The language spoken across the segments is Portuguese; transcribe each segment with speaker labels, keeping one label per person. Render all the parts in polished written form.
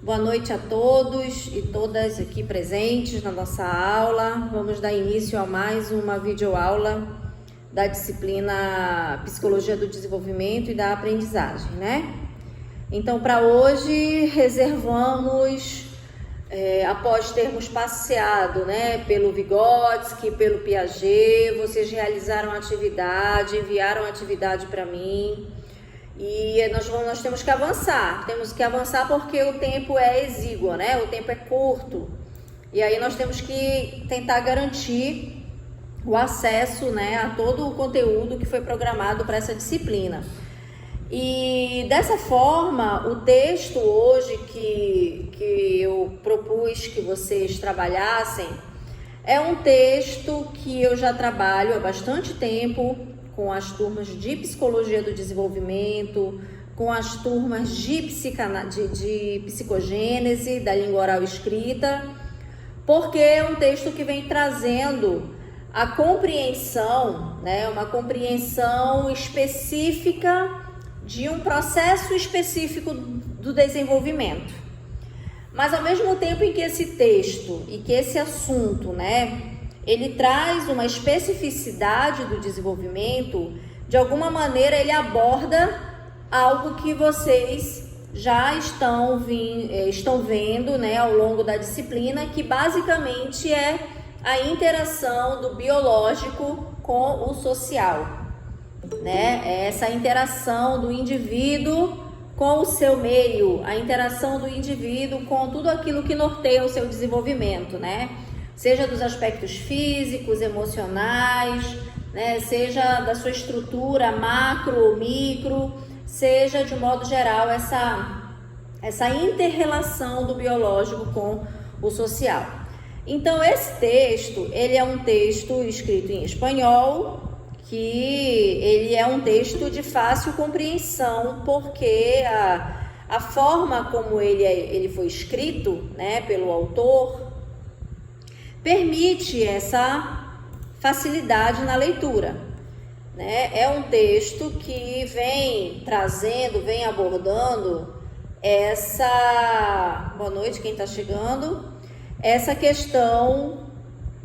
Speaker 1: Boa noite a todos e todas aqui presentes na nossa aula. Vamos dar início a mais uma videoaula da disciplina Psicologia do Desenvolvimento e da Aprendizagem, né? Então, para hoje, reservamos, após termos passeado, né, pelo Vygotsky, pelo Piaget, vocês realizaram a atividade, enviaram a atividade para mim. E nós temos que avançar porque o tempo é exíguo, né? O tempo é curto. E aí nós temos que tentar garantir o acesso, né, a todo o conteúdo que foi programado para essa disciplina. E dessa forma, o texto hoje que eu propus que vocês trabalhassem é um texto que eu já trabalho há bastante tempo com as turmas de Psicologia do Desenvolvimento, com as turmas de Psicogênese, da língua oral escrita, porque é um texto que vem trazendo a compreensão, né, uma compreensão específica de um processo específico do desenvolvimento. Mas ao mesmo tempo em que esse texto e que esse assunto, né, ele traz uma especificidade do desenvolvimento, de alguma maneira ele aborda algo que vocês já estão vendo, né, ao longo da disciplina, que basicamente é a interação do biológico com o social, né? É essa interação do indivíduo com o seu meio, a interação do indivíduo com tudo aquilo que norteia o seu desenvolvimento, né? Seja dos aspectos físicos, emocionais, né? Seja da sua estrutura macro ou micro, seja de modo geral essa inter-relação do biológico com o social. Então esse texto, ele é um texto escrito em espanhol, que ele é um texto de fácil compreensão, porque a forma como ele foi escrito, né, pelo autor, permite essa facilidade na leitura, né? É um texto que vem trazendo, vem abordando boa noite quem está chegando, essa questão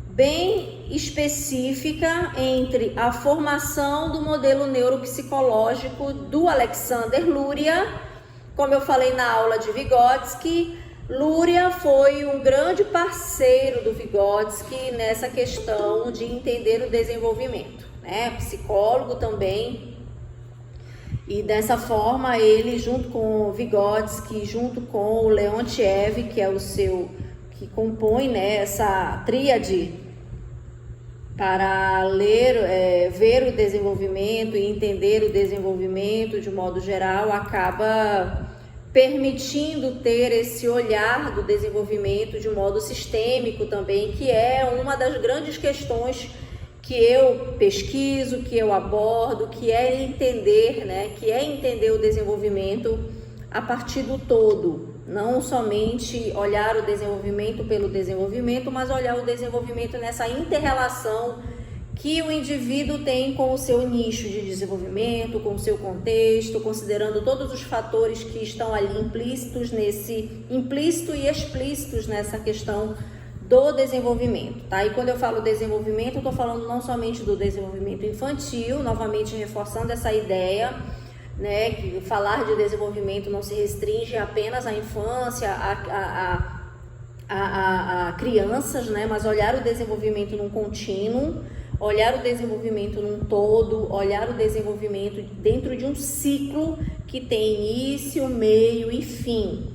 Speaker 1: bem específica entre a formação do modelo neuropsicológico do Alexander Luria. Como eu falei na aula de Vygotsky, Luria foi um grande parceiro do Vygotsky nessa questão de entender o desenvolvimento, né? Psicólogo também. E dessa forma ele, junto com o Vygotsky, junto com o Leontiev, que é que compõe, né, essa tríade para ver o desenvolvimento e entender o desenvolvimento de modo geral, acaba permitindo ter esse olhar do desenvolvimento de modo sistêmico também, que é uma das grandes questões que eu pesquiso, que eu abordo, que é entender, né, que é entender o desenvolvimento a partir do todo, não somente olhar o desenvolvimento pelo desenvolvimento, mas olhar o desenvolvimento nessa inter-relação que o indivíduo tem com o seu nicho de desenvolvimento, com o seu contexto, considerando todos os fatores que estão ali implícito e explícitos nessa questão do desenvolvimento, tá? E quando eu falo desenvolvimento, eu estou falando não somente do desenvolvimento infantil, novamente reforçando essa ideia, né, que falar de desenvolvimento não se restringe apenas à infância, a crianças, né, mas olhar o desenvolvimento num contínuo, olhar o desenvolvimento num todo, olhar o desenvolvimento dentro de um ciclo que tem início, meio e fim,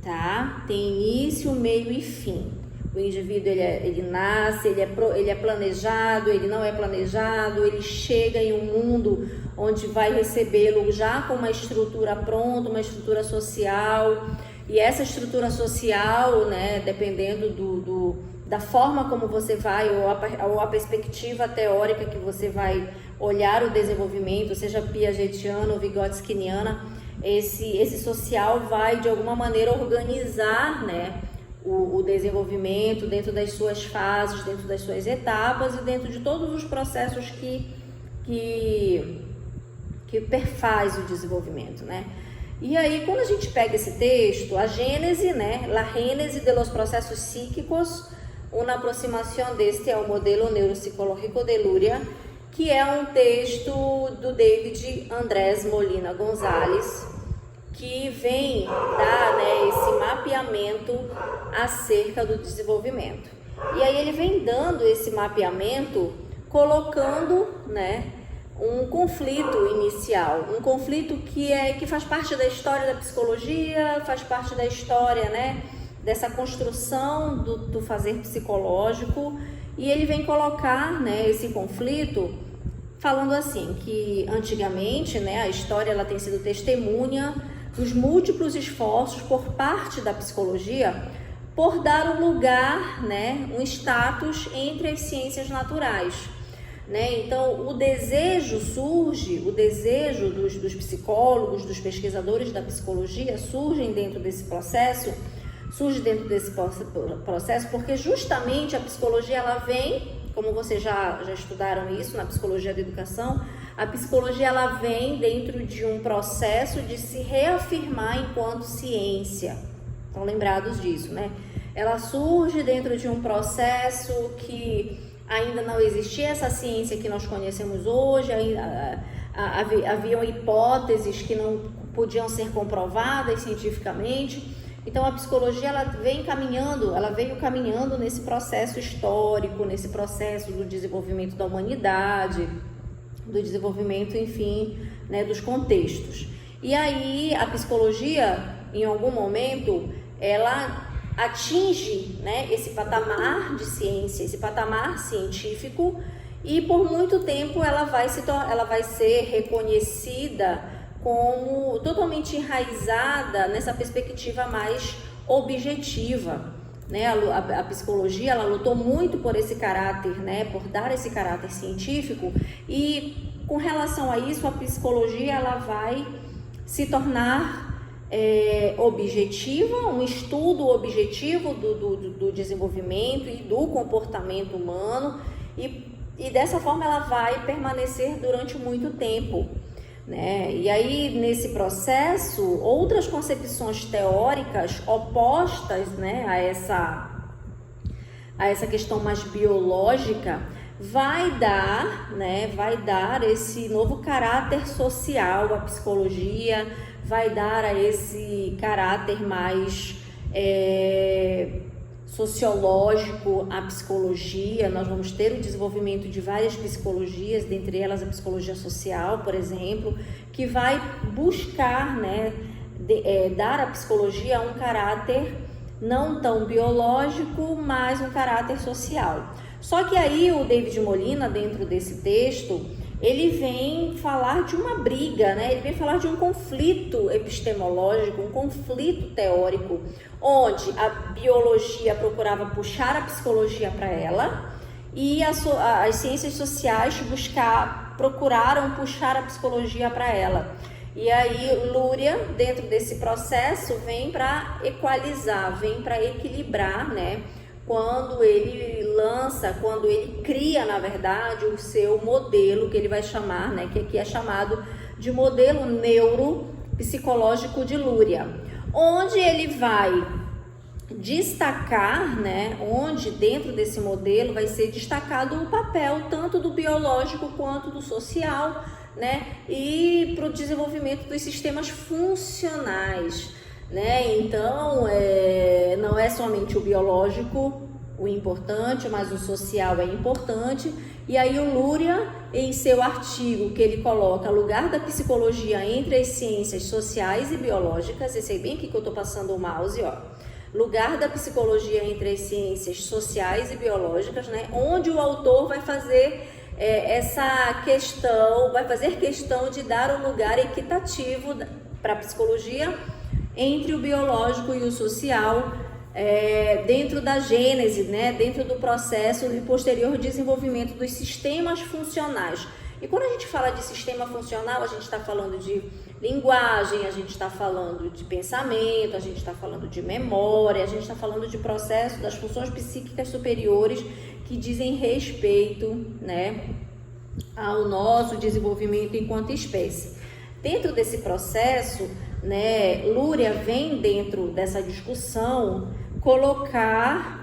Speaker 1: tá? Tem início, meio e fim. O indivíduo, ele nasce, ele é planejado, ele não é planejado, ele chega em um mundo onde vai recebê-lo já com uma estrutura pronta, uma estrutura social, e essa estrutura social, né, dependendo da forma como você vai, ou a perspectiva teórica que você vai olhar o desenvolvimento, seja piagetiana ou vygotskiana, esse social vai de alguma maneira organizar, né, o desenvolvimento dentro das suas fases, dentro das suas etapas e dentro de todos os processos que perfaz o desenvolvimento, né? E aí, quando a gente pega esse texto, a Gênese, né, La Génese de los procesos psíquicos, una aproximación deste ao modelo neuropsicológico de Luria, que é um texto do David Andrés Molina Gonzalez, que vem dar, né, esse mapeamento acerca do desenvolvimento. E aí ele vem dando esse mapeamento, colocando, né, um conflito inicial, um conflito que faz parte da história da psicologia, faz parte da história, né, dessa construção do fazer psicológico, e ele vem colocar, né, esse conflito falando assim, que antigamente, né, a história ela tem sido testemunha dos múltiplos esforços por parte da psicologia por dar um lugar, né, um status entre as ciências naturais. Né? Então, o desejo dos psicólogos, dos pesquisadores da psicologia surge dentro desse processo porque justamente a psicologia ela vem, como vocês já estudaram isso na psicologia da educação, a psicologia ela vem dentro de um processo de se reafirmar enquanto ciência. Estão lembrados disso, né? Ela surge dentro de um processo que ainda não existia essa ciência que nós conhecemos hoje, haviam hipóteses que não podiam ser comprovadas cientificamente. Então a psicologia ela veio caminhando nesse processo histórico, nesse processo do desenvolvimento da humanidade, do desenvolvimento, enfim, né, dos contextos. E aí a psicologia, em algum momento, ela atinge, né, esse patamar de ciência, esse patamar científico, e por muito tempo ela vai ser reconhecida como totalmente enraizada nessa perspectiva mais objetiva, né? A psicologia ela lutou muito por esse caráter, né, por dar esse caráter científico, e com relação a isso a psicologia ela vai se tornar objetiva, um estudo objetivo do desenvolvimento e do comportamento humano, e dessa forma ela vai permanecer durante muito tempo, né? E aí nesse processo outras concepções teóricas opostas, né, a essa questão mais biológica vai dar esse novo caráter social à psicologia, vai dar a esse caráter mais sociológico à psicologia. Nós vamos ter o desenvolvimento de várias psicologias, dentre elas a psicologia social, por exemplo, que vai buscar, né, dar à psicologia um caráter não tão biológico, mas um caráter social. Só que aí o David Molina, dentro desse texto, ele vem falar de uma briga, né? Ele vem falar de um conflito epistemológico, um conflito teórico, onde a biologia procurava puxar a psicologia para ela e as ciências sociais procuraram puxar a psicologia para ela. E aí Luria, dentro desse processo, vem para equalizar, vem para equilibrar, né? Quando ele cria, na verdade, o seu modelo, que ele vai chamar, né, que aqui é chamado de modelo neuropsicológico de Luria, onde ele vai destacar, né, onde dentro desse modelo vai ser destacado o papel tanto do biológico quanto do social, né, e para o desenvolvimento dos sistemas funcionais. Né? Então, não é somente o biológico o importante, mas o social é importante. E aí o Luria, em seu artigo que ele coloca lugar da psicologia entre as ciências sociais e biológicas, esse aí bem aqui que eu estou passando o mouse, ó, lugar da psicologia entre as ciências sociais e biológicas, né? Onde o autor vai fazer questão de dar um lugar equitativo para a psicologia entre o biológico e o social, dentro da gênese, né, dentro do processo de posterior desenvolvimento dos sistemas funcionais. E quando a gente fala de sistema funcional, a gente está falando de linguagem, a gente está falando de pensamento, a gente está falando de memória, a gente está falando de processo das funções psíquicas superiores que dizem respeito, né, ao nosso desenvolvimento enquanto espécie. Dentro desse processo, né, Luria vem dentro dessa discussão colocar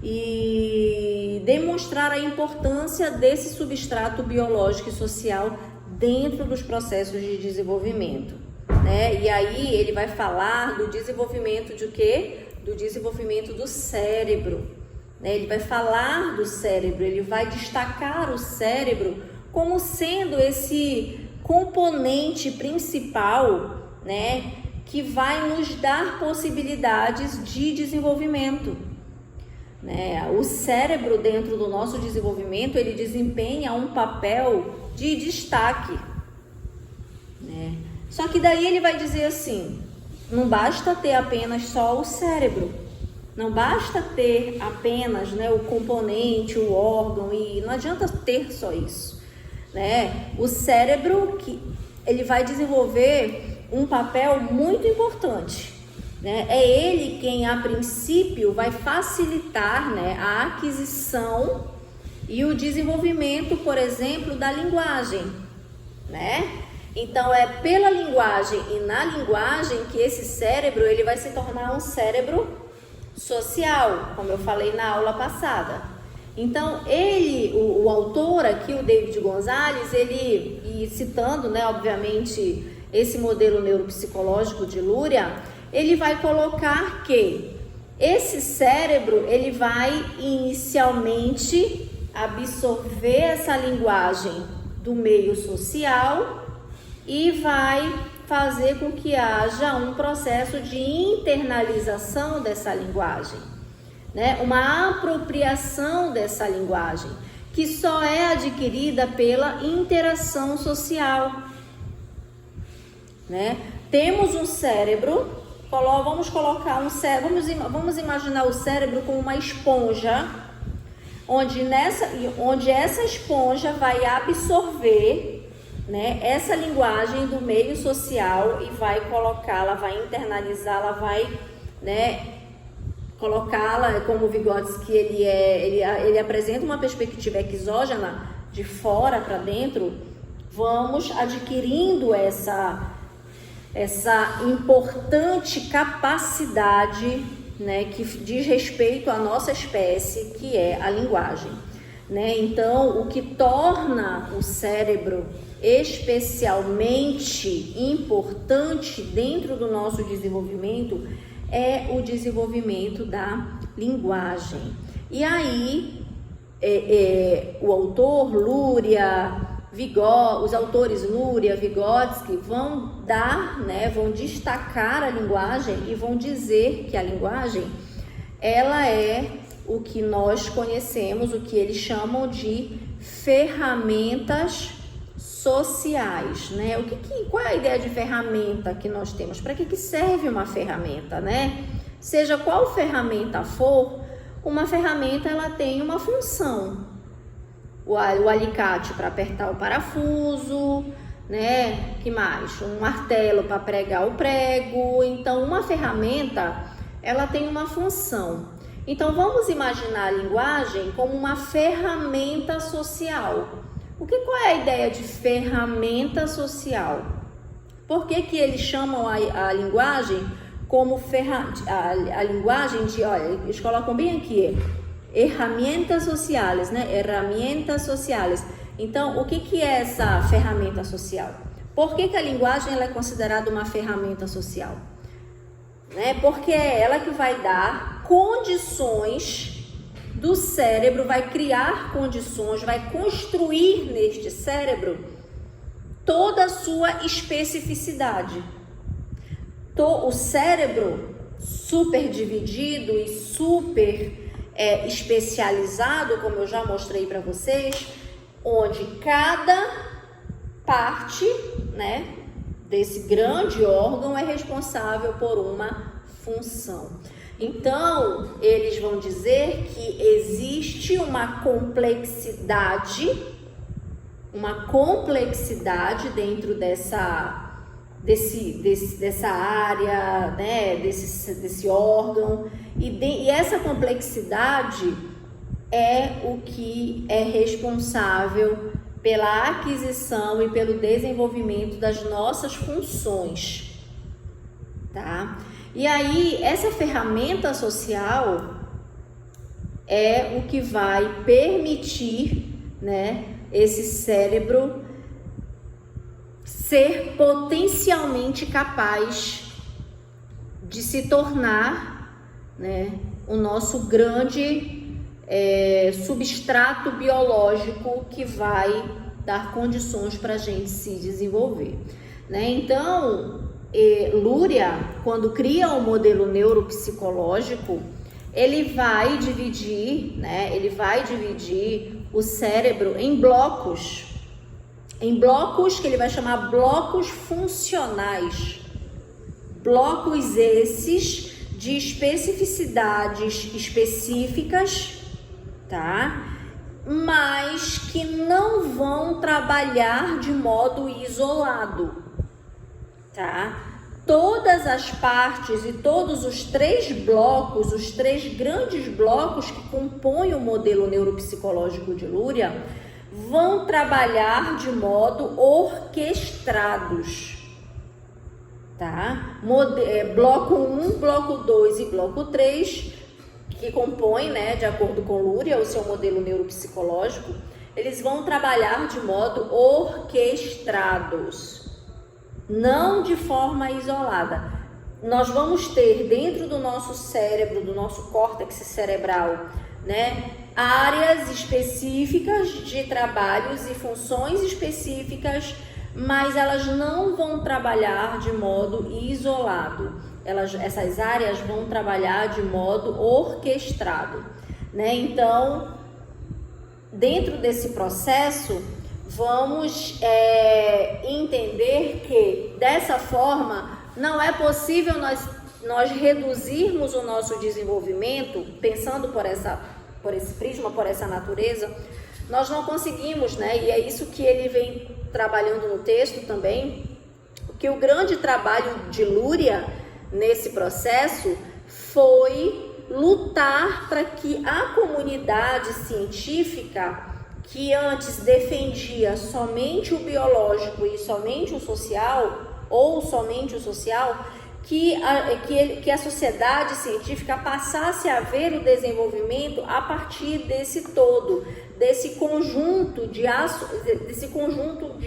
Speaker 1: e demonstrar a importância desse substrato biológico e social dentro dos processos de desenvolvimento, né? E aí ele vai falar do desenvolvimento de quê? Do desenvolvimento do cérebro, né? Ele vai falar do cérebro, ele vai destacar o cérebro como sendo esse componente principal, né, que vai nos dar possibilidades de desenvolvimento, né? O cérebro dentro do nosso desenvolvimento, ele desempenha um papel de destaque, né? Só que daí ele vai dizer assim, não basta ter apenas só o cérebro, não basta ter apenas, né, o componente, o órgão, e não adianta ter só isso, né? O cérebro, que ele vai desenvolver um papel muito importante, né? É ele quem a princípio vai facilitar, né, a aquisição e o desenvolvimento, por exemplo, da linguagem, né? Então é pela linguagem e na linguagem que esse cérebro ele vai se tornar um cérebro social, como eu falei na aula passada. Então o autor aqui, o David Gonzalez, ele, e citando, né, obviamente, esse modelo neuropsicológico de Luria, ele vai colocar que esse cérebro ele vai inicialmente absorver essa linguagem do meio social e vai fazer com que haja um processo de internalização dessa linguagem, né? Uma apropriação dessa linguagem, que só é adquirida pela interação social, né? Temos um cérebro, vamos colocar um cérebro, vamos imaginar o cérebro como uma esponja, onde essa esponja vai absorver, né, essa linguagem do meio social e vai colocá-la, vai internalizá-la, vai, né, colocá-la, como o Vygotsky ele apresenta uma perspectiva exógena, de fora para dentro. Vamos adquirindo essa importante capacidade, né, que diz respeito à nossa espécie, que é a linguagem, né? Então, o que torna o cérebro especialmente importante dentro do nosso desenvolvimento é o desenvolvimento da linguagem. E aí, o autor Luria, os autores Luria, Vygotsky vão dar, né, vão destacar a linguagem e vão dizer que a linguagem, ela é o que nós conhecemos, o que eles chamam de ferramentas sociais, né? Qual é a ideia de ferramenta que nós temos? Para que serve uma ferramenta, né? Seja qual ferramenta for, uma ferramenta ela tem uma função. O alicate para apertar o parafuso, né? Que mais? Um martelo para pregar o prego. Então, uma ferramenta ela tem uma função. Então, vamos imaginar a linguagem como uma ferramenta social. Qual é a ideia de ferramenta social? Por que eles chamam a linguagem como a linguagem de, olha, eles colocam bem aqui, ferramentas sociais, né? Ferramentas sociais. Então, o que é essa ferramenta social? Por que a linguagem ela é considerada uma ferramenta social? Né? Porque é ela que vai dar condições do cérebro, vai criar condições, vai construir neste cérebro toda a sua especificidade. O cérebro super dividido e super especializado, como eu já mostrei para vocês, onde cada parte, né, desse grande órgão é responsável por uma função. Então, eles vão dizer que existe uma complexidade dentro dessa área, né, desse órgão, e essa complexidade é o que é responsável pela aquisição e pelo desenvolvimento das nossas funções, tá? E aí, essa ferramenta social é o que vai permitir, né, esse cérebro ser potencialmente capaz de se tornar, né, o nosso grande substrato biológico que vai dar condições para a gente se desenvolver, né? Então, Luria, quando cria um modelo neuropsicológico, ele vai dividir, né? Ele vai dividir o cérebro em blocos que ele vai chamar blocos funcionais. Blocos esses de especificidades específicas, tá? Mas que não vão trabalhar de modo isolado, tá? Todas as partes e todos os três blocos, os três grandes blocos que compõem o modelo neuropsicológico de Luria, vão trabalhar de modo orquestrados, tá? Bloco 1, bloco 2 e bloco 3, que compõem, né, de acordo com Luria, o seu modelo neuropsicológico, eles vão trabalhar de modo orquestrados, não de forma isolada. Nós vamos ter dentro do nosso cérebro, do nosso córtex cerebral, né, áreas específicas de trabalhos e funções específicas, mas elas não vão trabalhar de modo isolado. Essas áreas vão trabalhar de modo orquestrado, né? Então, dentro desse processo, vamos entender que dessa forma não é possível nós reduzirmos o nosso desenvolvimento, pensando por esse prisma, por essa natureza. Nós não conseguimos, né? E é isso que ele vem trabalhando no texto também, que o grande trabalho de Luria nesse processo foi lutar para que a comunidade científica, que antes defendia somente o biológico e somente o social, ou somente o social, que a sociedade científica passasse a ver o desenvolvimento a partir desse todo, desse conjunto de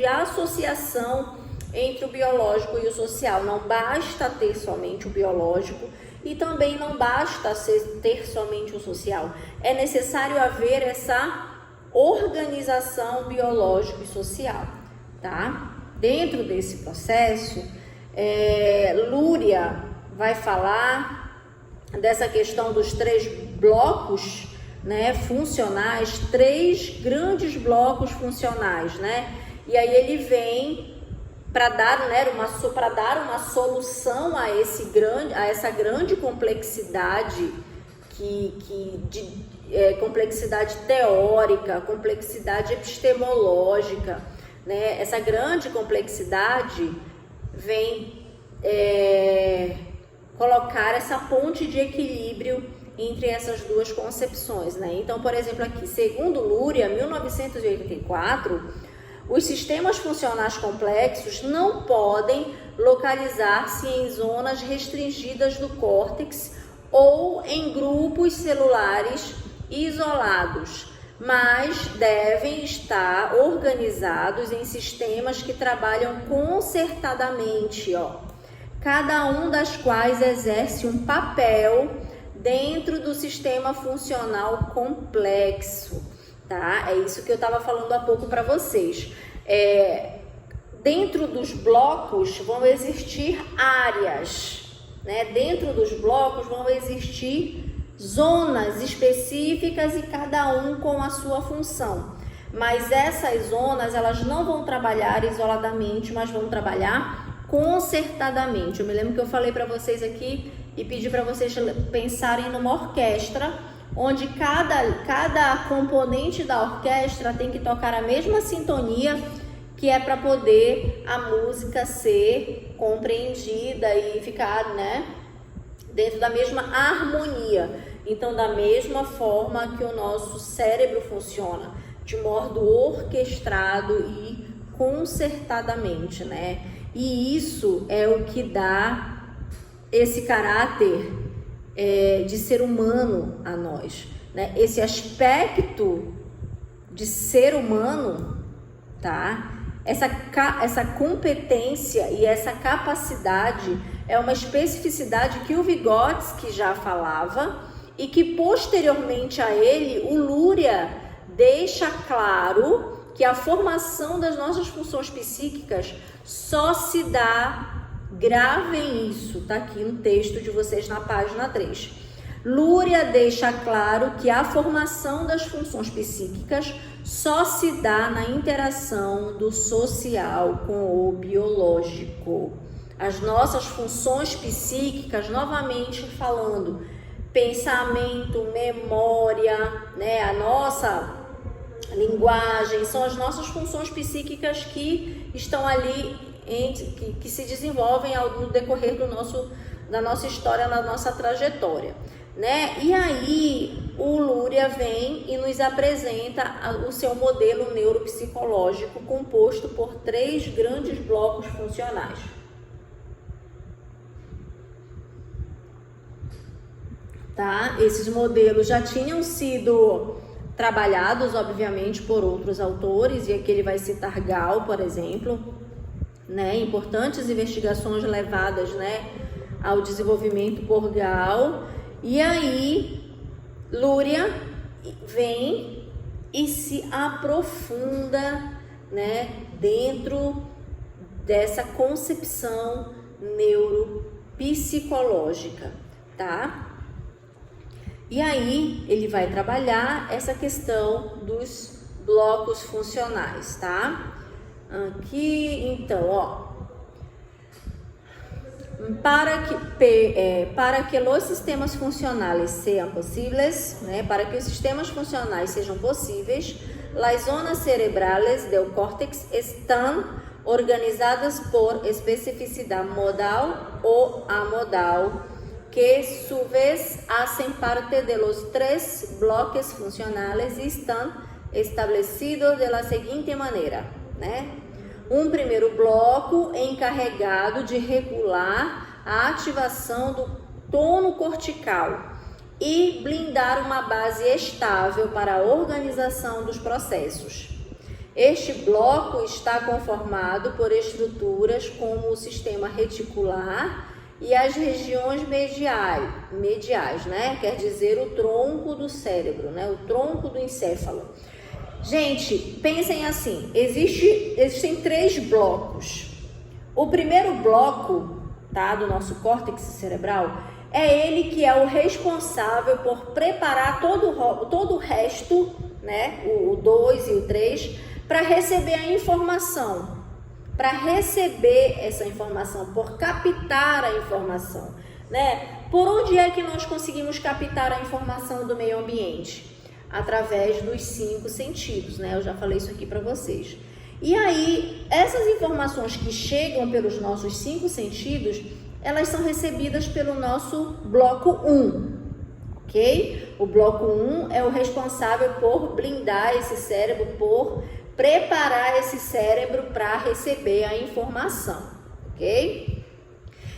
Speaker 1: associação entre o biológico e o social. Não basta ter somente o biológico e também não basta ter somente o social. É necessário haver essa organização biológica e social, tá? Dentro desse processo, Luria vai falar dessa questão dos três blocos, né, funcionais, três grandes blocos funcionais, né? E aí ele vem para dar, né, uma solução a essa grande complexidade complexidade teórica, complexidade epistemológica, né? Essa grande complexidade vem colocar essa ponte de equilíbrio entre essas duas concepções, né? Então, por exemplo, aqui, segundo Luria, 1984, os sistemas funcionais complexos não podem localizar-se em zonas restringidas do córtex ou em grupos celulares isolados, mas devem estar organizados em sistemas que trabalham concertadamente, cada um das quais exerce um papel dentro do sistema funcional complexo, tá? É isso que eu estava falando há pouco para vocês. Dentro dos blocos vão existir áreas, né? Dentro dos blocos vão existir zonas específicas e cada um com a sua função. Mas essas zonas, elas não vão trabalhar isoladamente, mas vão trabalhar concertadamente. Eu me lembro que eu falei para vocês aqui e pedi para vocês pensarem numa orquestra, onde cada componente da orquestra tem que tocar a mesma sintonia, que é para poder a música ser compreendida e ficar, né, dentro da mesma harmonia. Então, da mesma forma que o nosso cérebro funciona, de modo orquestrado e concertadamente, né? E isso é o que dá esse caráter de ser humano a nós, né? Esse aspecto de ser humano, tá? Essa competência e essa capacidade é uma especificidade que o Vygotsky já falava e que posteriormente a ele, o Luria deixa claro que a formação das nossas funções psíquicas só se dá, gravem isso, tá aqui no texto de vocês na página 3. Luria deixa claro que a formação das funções psíquicas só se dá na interação do social com o biológico. As nossas funções psíquicas, novamente falando, pensamento, memória, né, a nossa linguagem, são as nossas funções psíquicas que estão ali, que se desenvolvem no decorrer da nossa história, na nossa trajetória, né? E aí o Luria vem e nos apresenta o seu modelo neuropsicológico composto por 3 grandes blocos funcionais. Tá? Esses modelos já tinham sido trabalhados, obviamente, por outros autores, e aqui ele vai citar Gall, por exemplo, né? Importantes investigações levadas, né, ao desenvolvimento por Gall. E aí Luria vem e se aprofunda, né, dentro dessa concepção neuropsicológica, tá? E aí ele vai trabalhar essa questão dos blocos funcionais, tá? Aqui, então, ó, para que os sistemas funcionais sejam possíveis, né? Para que os sistemas funcionais sejam possíveis, as zonas cerebrales do córtex estão organizadas por especificidade modal ou amodal, que su vez hacen parte de los 3 bloques funcionales y están establecidos de la seguinte maneira, né? Um primeiro bloco encarregado de regular a ativação do tono cortical e blindar uma base estável para a organização dos processos. Este bloco está conformado por estruturas como o sistema reticular e as regiões mediais, né? Quer dizer, o tronco do cérebro, né? O tronco do encéfalo. Gente, pensem assim, existem 3 blocos. O primeiro bloco, tá, do nosso córtex cerebral, é ele que é o responsável por preparar todo o resto, né? O 2 e o 3, para receber a informação. Para receber essa informação, por captar a informação, né? Por onde é que nós conseguimos captar a informação do meio ambiente? Através dos 5 sentidos, né? Eu já falei isso aqui para vocês. E aí, essas informações que chegam pelos nossos 5 sentidos, elas são recebidas pelo nosso bloco 1, ok? O bloco 1 é o responsável por blindar esse cérebro, por preparar esse cérebro para receber a informação, ok?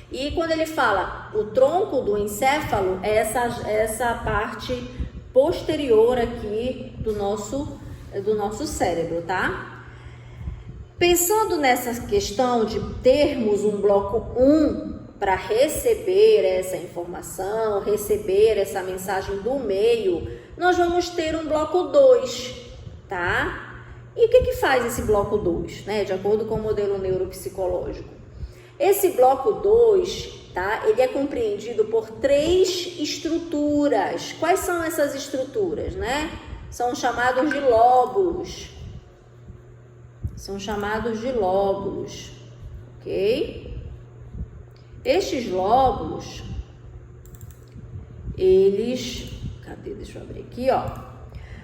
Speaker 1: E quando ele fala o tronco do encéfalo, é essa parte posterior aqui do nosso cérebro, tá? Pensando nessa questão de termos um bloco 1 para receber essa informação, receber essa mensagem do meio, nós vamos ter um bloco 2, tá? E o que faz esse bloco 2, né? De acordo com o modelo neuropsicológico. Esse bloco 2, tá? Ele é compreendido por 3 estruturas. Quais são essas estruturas, né? São chamados de lóbulos. Ok? Estes lóbulos, eles... Cadê? Deixa eu abrir aqui, ó.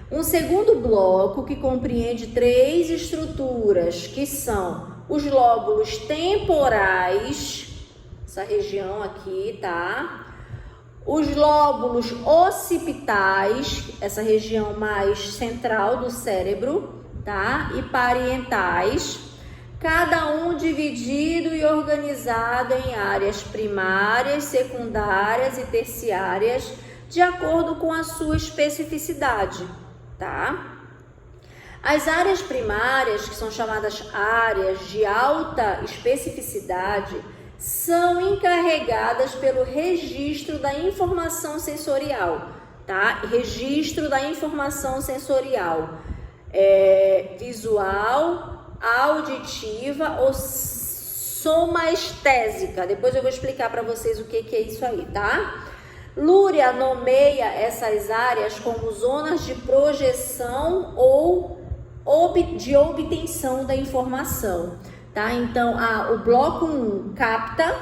Speaker 1: Um segundo bloco que compreende 3 estruturas, que são os lóbulos temporais, essa região aqui, tá? Os lóbulos occipitais, essa região mais central do cérebro, tá? E parietais. cada um dividido e organizado em áreas primárias, secundárias e terciárias, de acordo com a sua especificidade, tá? As áreas primárias, que são chamadas áreas de alta especificidade, são encarregadas pelo registro da informação sensorial, tá? Registro da informação sensorial, visual, auditiva ou somaestésica. Depois eu vou explicar para vocês o que é isso aí, tá? Luria nomeia essas áreas como zonas de projeção ou de obtenção da informação, tá? Então, o bloco 1 capta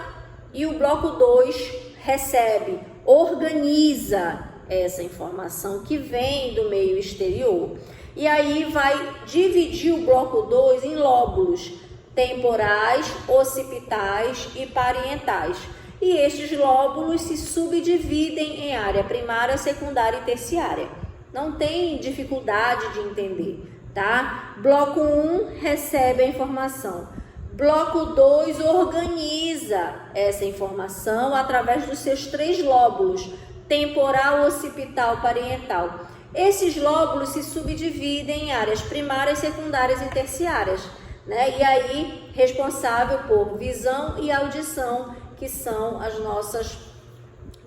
Speaker 1: e o bloco 2 recebe, organiza essa informação que vem do meio exterior. E aí vai dividir o bloco 2 em lóbulos temporais, occipitais e parietais. E estes lóbulos se subdividem em área primária, secundária e terciária. Não tem dificuldade de entender, tá? Bloco 1 recebe a informação. Bloco 2 organiza essa informação através dos seus 3 lóbulos, temporal, occipital, parietal. Esses lóbulos se subdividem em áreas primárias, secundárias e terciárias, né? E aí, responsável por visão e audição, que são as nossas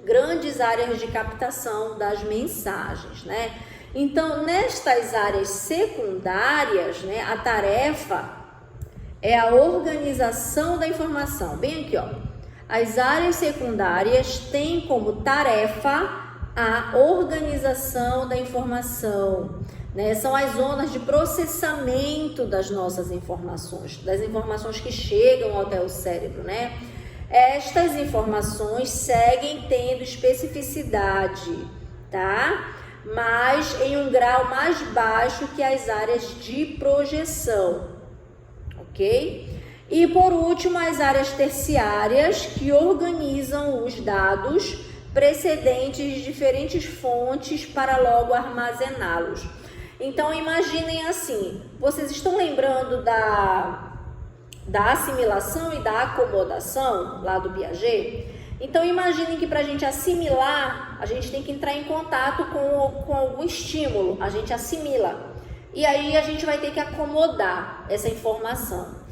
Speaker 1: grandes áreas de captação das mensagens, né? Então, nestas áreas secundárias, né, a tarefa é a organização da informação. Bem aqui, ó. As áreas secundárias têm como tarefa a organização da informação, né? São as zonas de processamento das nossas informações, das informações que chegam até o cérebro, né? Estas informações seguem tendo especificidade, tá? Mas em um grau mais baixo que as áreas de projeção, ok? E por último, as áreas terciárias, que organizam os dados precedentes de diferentes fontes para logo armazená-los. Então, imaginem assim, vocês estão lembrando da assimilação e da acomodação lá do Piaget? Então, imaginem que para a gente assimilar, a gente tem que entrar em contato com algum estímulo, a gente assimila. E aí a gente vai ter que acomodar essa informação.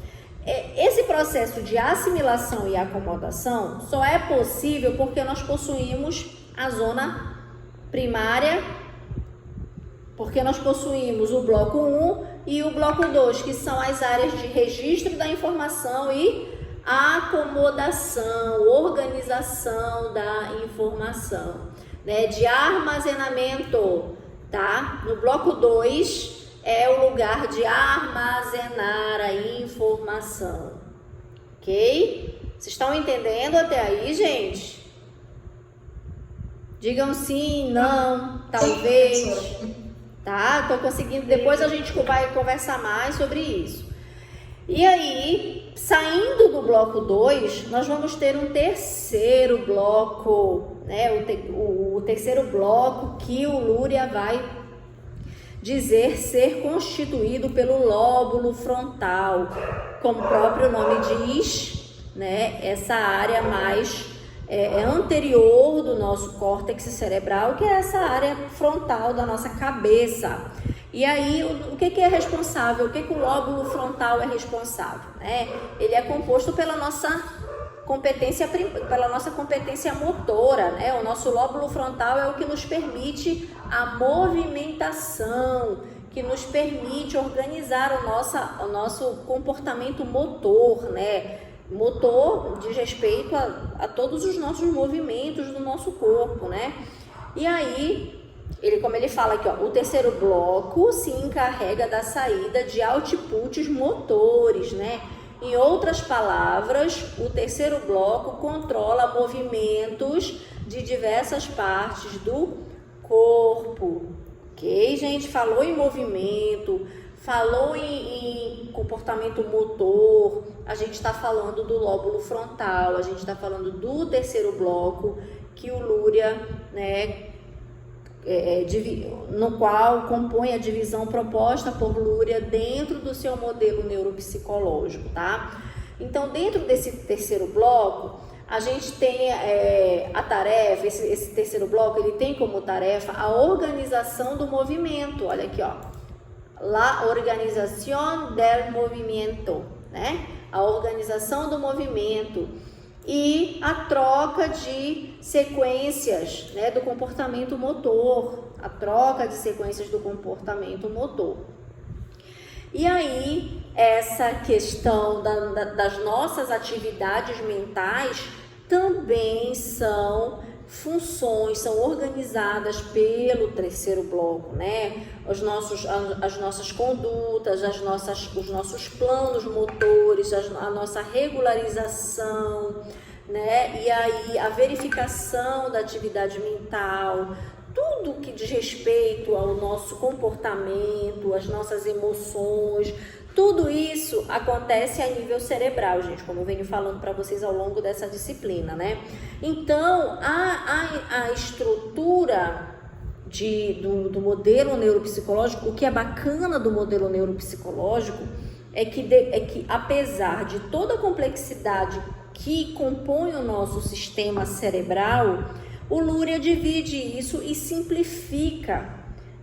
Speaker 1: Esse processo de assimilação e acomodação só é possível porque nós possuímos a zona primária, porque nós possuímos o bloco 1 e o bloco 2, que são as áreas de registro da informação e acomodação, organização da informação, né, de armazenamento, tá? No bloco 2 é o lugar de armazenar a informação, ok? Vocês estão entendendo até aí, gente? Digam sim, não, talvez, tá? Tô conseguindo, depois a gente vai conversar mais sobre isso. E aí, saindo do bloco 2, nós vamos ter um terceiro bloco, né? O terceiro bloco que o Luria vai dizer ser constituído pelo lóbulo frontal, como o próprio nome diz, né? Essa área mais anterior do nosso córtex cerebral, que é essa área frontal da nossa cabeça. E aí, o que é responsável? O que o lóbulo frontal é responsável, né? Ele é composto pela nossa competência motora, né? O nosso lóbulo frontal é o que nos permite a movimentação, que nos permite organizar o nosso comportamento motor, né? Motor diz respeito a todos os nossos movimentos do nosso corpo, né? E aí, como ele fala aqui, ó, o terceiro bloco se encarrega da saída de outputs motores, né? Em outras palavras, o terceiro bloco controla movimentos de diversas partes do corpo. Ok, gente? Falou em movimento, falou em comportamento motor, a gente está falando do lóbulo frontal, a gente está falando do terceiro bloco que o Luria, né, no qual compõe a divisão proposta por Luria dentro do seu modelo neuropsicológico, tá? Então, dentro desse terceiro bloco, a gente tem a tarefa, esse terceiro bloco, ele tem como tarefa a organização do movimento. Olha aqui, ó. La organización del movimiento, né? A organização do movimento e a troca de sequências, né, do comportamento motor, a troca de sequências do comportamento motor. E aí, essa questão das nossas atividades mentais também são funções, são organizadas pelo terceiro bloco, né? As nossas condutas, os nossos planos motores, a nossa regularização, né? E aí a verificação da atividade mental, tudo que diz respeito ao nosso comportamento, às nossas emoções, tudo isso acontece a nível cerebral, gente, como eu venho falando para vocês ao longo dessa disciplina, né? Então, a estrutura do modelo neuropsicológico, o que é bacana do modelo neuropsicológico é que apesar de toda a complexidade que compõe o nosso sistema cerebral, o Luria divide isso e simplifica,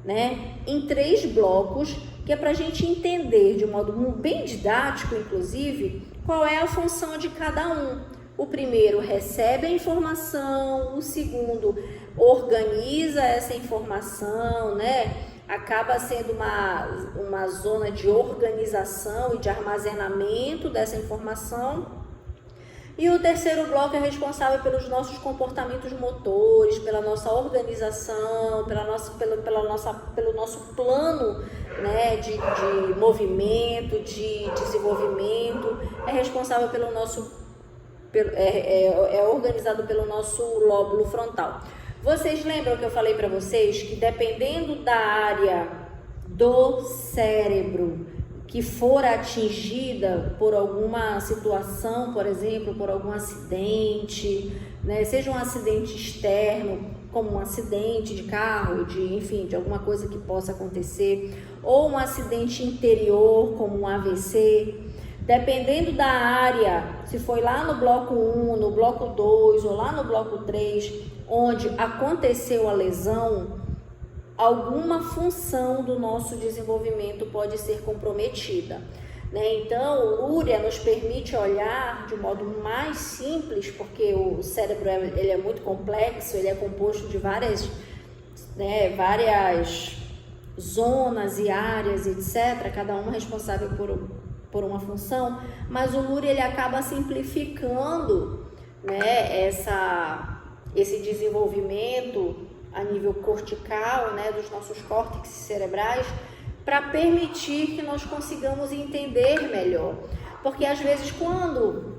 Speaker 1: né, em 3 blocos, que é para a gente entender de um modo bem didático, inclusive, qual é a função de cada um. O primeiro recebe a informação, o segundo organiza essa informação, né? Acaba sendo uma zona de organização e de armazenamento dessa informação. E o terceiro bloco é responsável pelos nossos comportamentos motores, pela nossa organização, pelo nosso plano, né, de movimento, de desenvolvimento. É responsável é organizado pelo nosso lóbulo frontal. Vocês lembram que eu falei para vocês que dependendo da área do cérebro que for atingida por alguma situação, por exemplo, por algum acidente, né? Seja um acidente externo, como um acidente de carro, enfim, de alguma coisa que possa acontecer, ou um acidente interior, como um AVC, dependendo da área, se foi lá no bloco 1, no bloco 2 ou lá no bloco 3, onde aconteceu a lesão, alguma função do nosso desenvolvimento pode ser comprometida, né? Então, o Luria nos permite olhar de um modo mais simples, porque o cérebro ele é muito complexo, ele é composto de várias zonas e áreas, etc., cada uma responsável por uma função, mas o Luria ele acaba simplificando, né, esse desenvolvimento a nível cortical, né, dos nossos córtex cerebrais, para permitir que nós consigamos entender melhor. Porque às vezes quando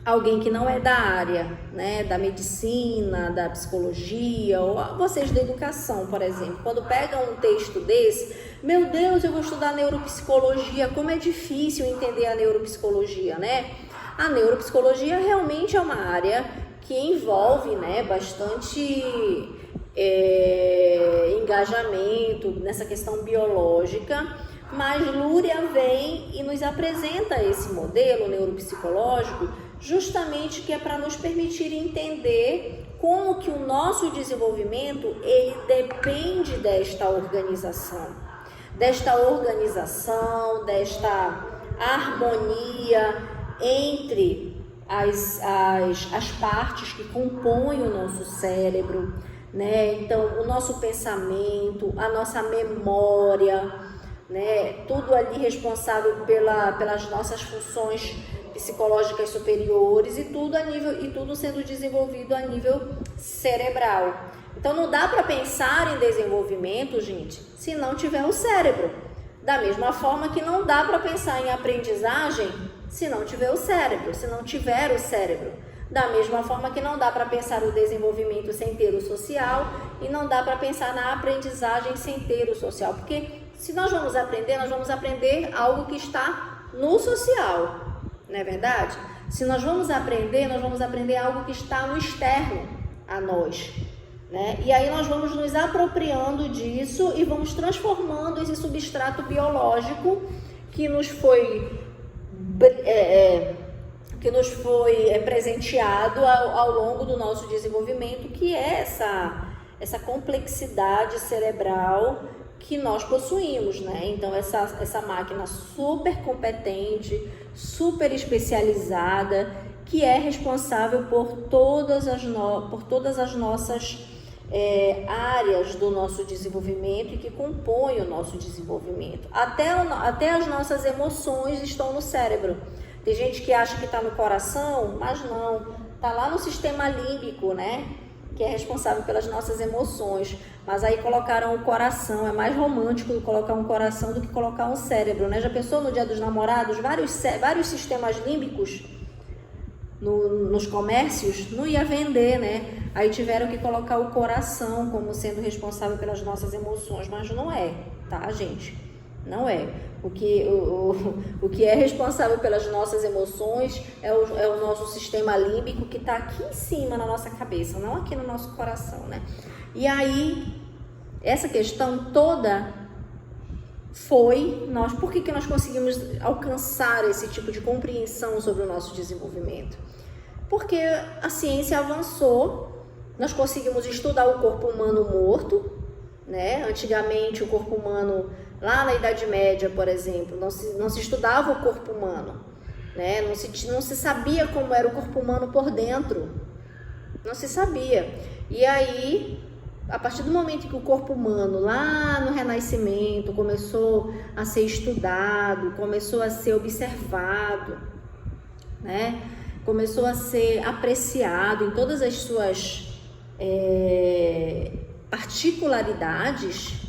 Speaker 1: alguém que não é da área, né, da medicina, da psicologia, ou vocês da educação, por exemplo, quando pegam um texto desse, meu Deus, eu vou estudar neuropsicologia, como é difícil entender a neuropsicologia, né? A neuropsicologia realmente é uma área que envolve, né, bastante engajamento nessa questão biológica, mas Luria vem e nos apresenta esse modelo neuropsicológico justamente que é para nos permitir entender como que o nosso desenvolvimento ele depende desta organização, desta harmonia entre as partes que compõem o nosso cérebro, né? Então, o nosso pensamento, a nossa memória, né? Tudo ali responsável pelas nossas funções psicológicas superiores e tudo sendo desenvolvido a nível cerebral. Então, não dá para pensar em desenvolvimento, gente, se não tiver o cérebro. Da mesma forma que não dá para pensar em aprendizagem se não tiver o cérebro, se não tiver o cérebro. Da mesma forma que não dá para pensar o desenvolvimento sem ter o social e não dá para pensar na aprendizagem sem ter o social. Porque se nós vamos aprender algo que está no social, não é verdade? Se nós vamos aprender algo que está no externo a nós, né? E aí nós vamos nos apropriando disso e vamos transformando esse substrato biológico que nos foi presenteado ao longo do nosso desenvolvimento, que é essa complexidade cerebral que nós possuímos, né? Então essa máquina super competente, super especializada, que é responsável por todas as nossas áreas do nosso desenvolvimento e que compõem o nosso desenvolvimento. Até as nossas emoções estão no cérebro. Tem gente que acha que está no coração, mas não, está lá no sistema límbico, né? Que é responsável pelas nossas emoções. Mas aí colocaram o coração, é mais romântico colocar um coração do que colocar um cérebro, né? Já pensou no Dia dos Namorados, vários sistemas límbicos nos comércios? Não ia vender, né? Aí tiveram que colocar o coração como sendo responsável pelas nossas emoções, mas não é, tá, gente? Não é. O que é responsável pelas nossas emoções é o nosso sistema límbico, que está aqui em cima na nossa cabeça, não aqui no nosso coração, né? E aí, essa questão toda por que nós conseguimos alcançar esse tipo de compreensão sobre o nosso desenvolvimento? Porque a ciência avançou, nós conseguimos estudar o corpo humano morto, né? Antigamente o corpo humano, lá na Idade Média, por exemplo, não se estudava o corpo humano, né? Não se sabia como era o corpo humano por dentro, não se sabia. E aí, a partir do momento que o corpo humano, lá no Renascimento, começou a ser estudado, começou a ser observado, né? Começou a ser apreciado em todas as suas particularidades,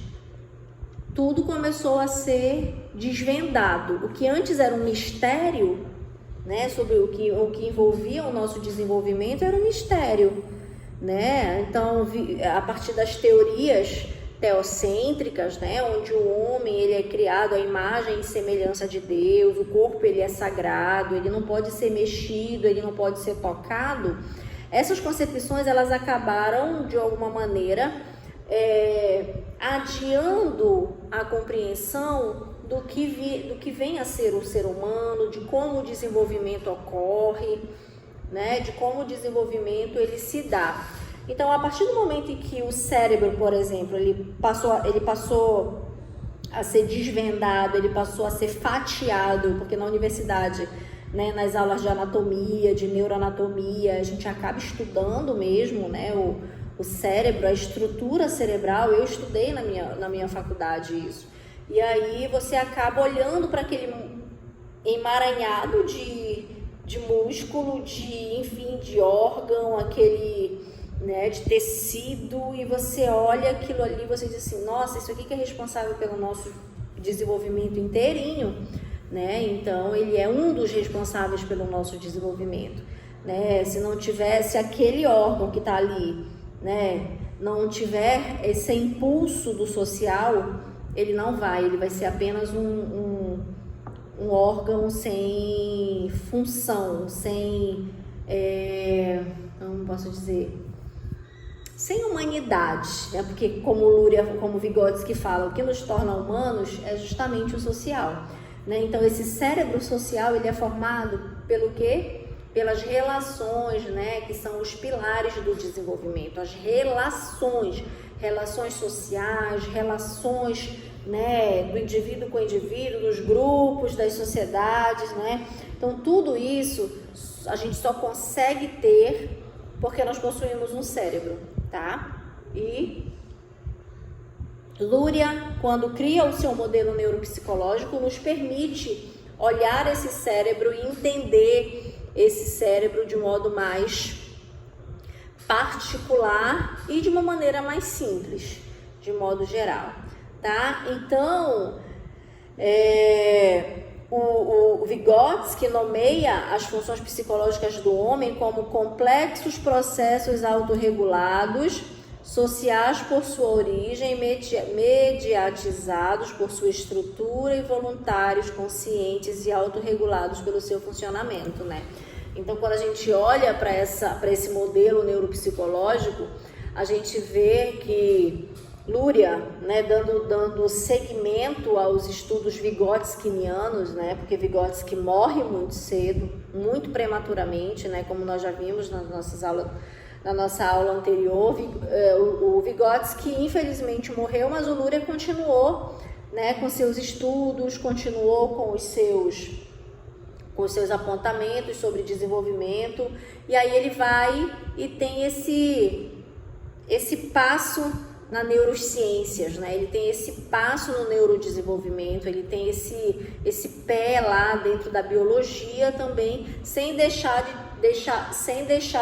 Speaker 1: tudo começou a ser desvendado. O que antes era um mistério, né, sobre o que envolvia o nosso desenvolvimento, era um mistério, né? Então, a partir das teorias teocêntricas, né, onde o homem ele é criado à imagem e semelhança de Deus, o corpo ele é sagrado, ele não pode ser mexido, ele não pode ser tocado. Essas concepções elas acabaram de alguma maneira adiando a compreensão do que vem a ser o ser humano, de como o desenvolvimento ocorre, né, de como o desenvolvimento ele se dá. Então, a partir do momento em que o cérebro, por exemplo, ele passou a ser desvendado, ele passou a ser fatiado, porque na universidade, né, nas aulas de anatomia, de neuroanatomia, a gente acaba estudando mesmo, né, o cérebro, a estrutura cerebral. Eu estudei na minha faculdade isso. E aí você acaba olhando para aquele emaranhado de músculo, de órgão, aquele, né, de tecido, e você olha aquilo ali, você diz assim, nossa, isso aqui que é responsável pelo nosso desenvolvimento inteirinho, né? Então ele é um dos responsáveis pelo nosso desenvolvimento, né? Se não tivesse aquele órgão que está ali, né, não tiver esse impulso do social, ele vai ser apenas um órgão sem função, sem, não posso dizer, sem humanidade, né? Porque como Vygotsky fala, o que nos torna humanos é justamente o social, né? Então esse cérebro social ele é formado pelo quê? Pelas relações, né? Que são os pilares do desenvolvimento, as relações sociais, relações, né, do indivíduo com o indivíduo, dos grupos, das sociedades, né? Então tudo isso a gente só consegue ter porque nós possuímos um cérebro, tá? E Luria, quando cria o seu modelo neuropsicológico, nos permite olhar esse cérebro e entender esse cérebro de modo mais particular e de uma maneira mais simples, de modo geral, tá? Então, o Vygotsky nomeia as funções psicológicas do homem como complexos processos autorregulados, sociais por sua origem, mediatizados por sua estrutura e voluntários, conscientes e autorregulados pelo seu funcionamento, né? Então, quando a gente olha para esse modelo neuropsicológico, a gente vê que Luria, né, dando seguimento aos estudos vigotskinianos, né, porque Vygotsky morre muito cedo, muito prematuramente, né, como nós já vimos na nossa aula anterior. O Vygotsky infelizmente morreu, mas o Luria continuou, né, com seus estudos, continuou com os seus apontamentos sobre desenvolvimento, e aí ele vai e tem esse passo na neurociências, né? Ele tem esse passo no neurodesenvolvimento, ele tem esse pé lá dentro da biologia também, sem deixar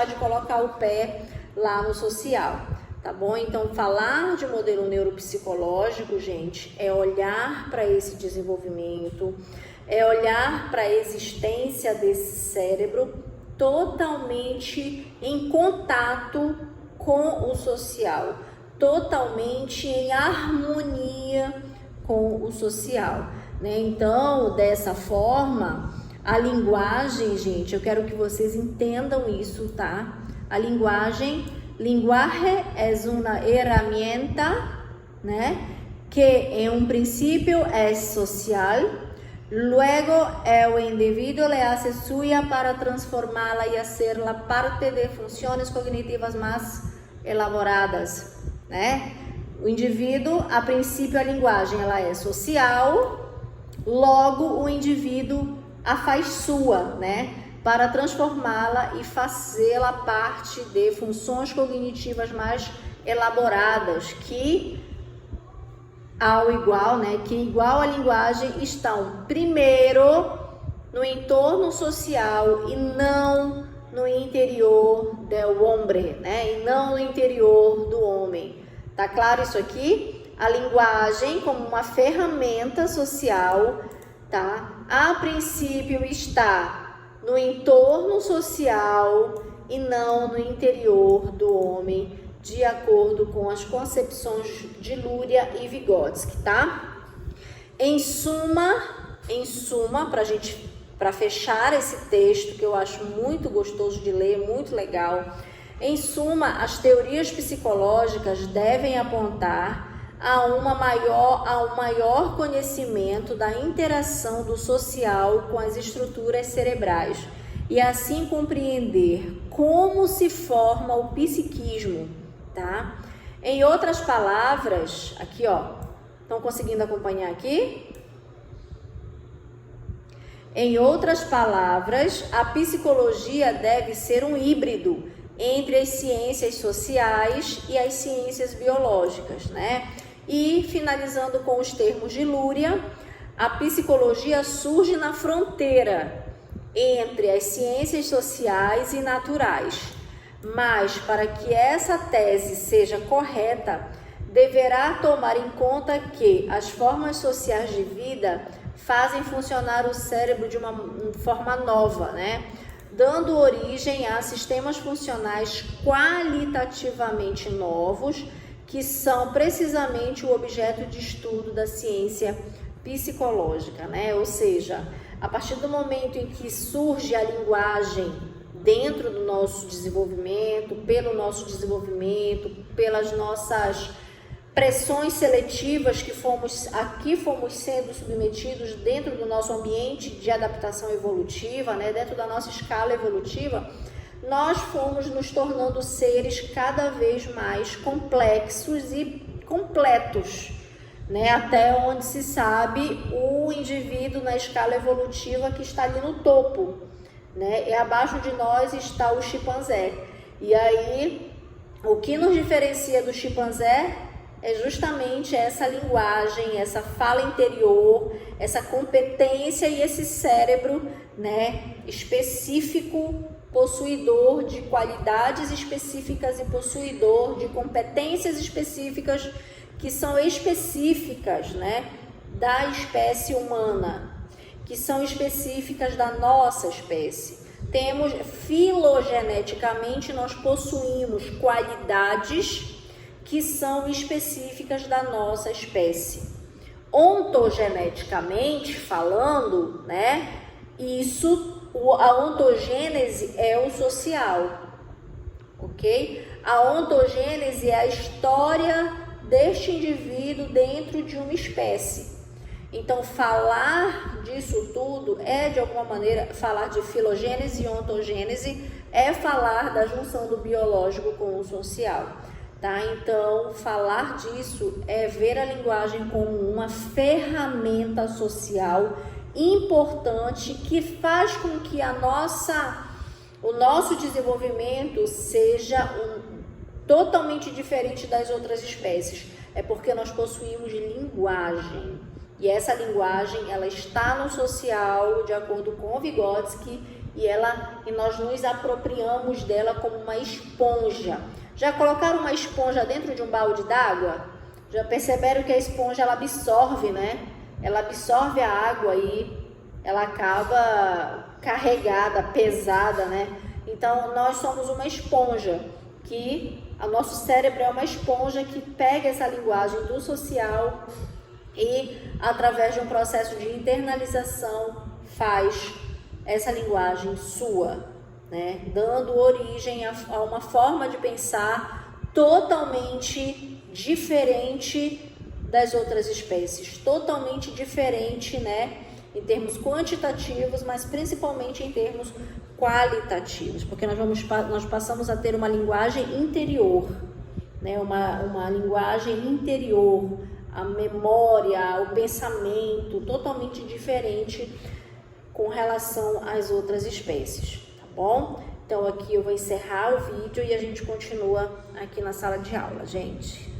Speaker 1: de colocar o pé lá no social, tá bom? Então, falar de modelo neuropsicológico, gente, é olhar para esse desenvolvimento, é olhar para a existência desse cérebro totalmente em contato com o social, totalmente em harmonia com o social, né? Então, dessa forma, a linguagem, gente, eu quero que vocês entendam isso, tá? A linguagem é uma herramienta, né? Que em um princípio é social, luego el individuo le hace suya para transformá-la y hacerla parte de funciones cognitivas más elaboradas, né? O indivíduo, a princípio, a linguagem ela é social, logo o indivíduo a faz sua, né? Para transformá-la e fazê-la parte de funções cognitivas mais elaboradas, que igual à linguagem estão primeiro no entorno social e não no interior do homem, né? E não no interior do homem. Tá claro isso aqui? A linguagem como uma ferramenta social, tá? A princípio está no entorno social e não no interior do homem, de acordo com as concepções de Luria e Vygotsky, tá? Em suma, para fechar esse texto, que eu acho muito gostoso de ler, muito legal. Em suma, as teorias psicológicas devem apontar a um maior conhecimento da interação do social com as estruturas cerebrais e assim compreender como se forma o psiquismo, tá? Em outras palavras, aqui ó, estão conseguindo acompanhar aqui? Em outras palavras, a psicologia deve ser um híbrido entre as ciências sociais e as ciências biológicas, né? E, finalizando com os termos de Luria, a psicologia surge na fronteira entre as ciências sociais e naturais. Mas, para que essa tese seja correta, deverá tomar em conta que as formas sociais de vida fazem funcionar o cérebro de uma forma nova, né? Dando origem a sistemas funcionais qualitativamente novos, que são precisamente o objeto de estudo da ciência psicológica, né? Ou seja, a partir do momento em que surge a linguagem dentro do nosso desenvolvimento, pelo nosso desenvolvimento, pelas nossas pressões seletivas que fomos sendo submetidos dentro do nosso ambiente de adaptação evolutiva, né, dentro da nossa escala evolutiva, nós fomos nos tornando seres cada vez mais complexos e completos, né, até onde se sabe o indivíduo na escala evolutiva que está ali no topo, né, e abaixo de nós está o chimpanzé. E aí, o que nos diferencia do chimpanzé é justamente essa linguagem, essa fala interior, essa competência e esse cérebro, né, específico, possuidor de qualidades específicas e possuidor de competências específicas que são específicas, né, da espécie humana, que são específicas da nossa espécie. Filogeneticamente, nós possuímos qualidades que são específicas da nossa espécie. Ontogeneticamente falando, né, a ontogênese é o social, ok? A ontogênese é a história deste indivíduo dentro de uma espécie. Então, falar disso tudo é, de alguma maneira, falar de filogênese e ontogênese, é falar da junção do biológico com o social, tá? Então, falar disso é ver a linguagem como uma ferramenta social importante que faz com que o nosso desenvolvimento seja totalmente diferente das outras espécies. É porque nós possuímos linguagem. E essa linguagem, ela está no social, de acordo com Vygotsky, e nós nos apropriamos dela como uma esponja. Já colocaram uma esponja dentro de um balde d'água? Já perceberam que a esponja, ela absorve, né? Ela absorve a água e ela acaba carregada, pesada, né? Então, nós somos uma esponja, o nosso cérebro é uma esponja que pega essa linguagem do social e, através de um processo de internalização, faz essa linguagem sua, né? Dando origem a uma forma de pensar totalmente diferente das outras espécies, totalmente diferente, né? Em termos quantitativos, mas principalmente em termos qualitativos, porque nós passamos a ter uma linguagem interior, né? Uma linguagem interior, a memória, o pensamento totalmente diferente com relação às outras espécies, tá bom? Então aqui eu vou encerrar o vídeo e a gente continua aqui na sala de aula, gente.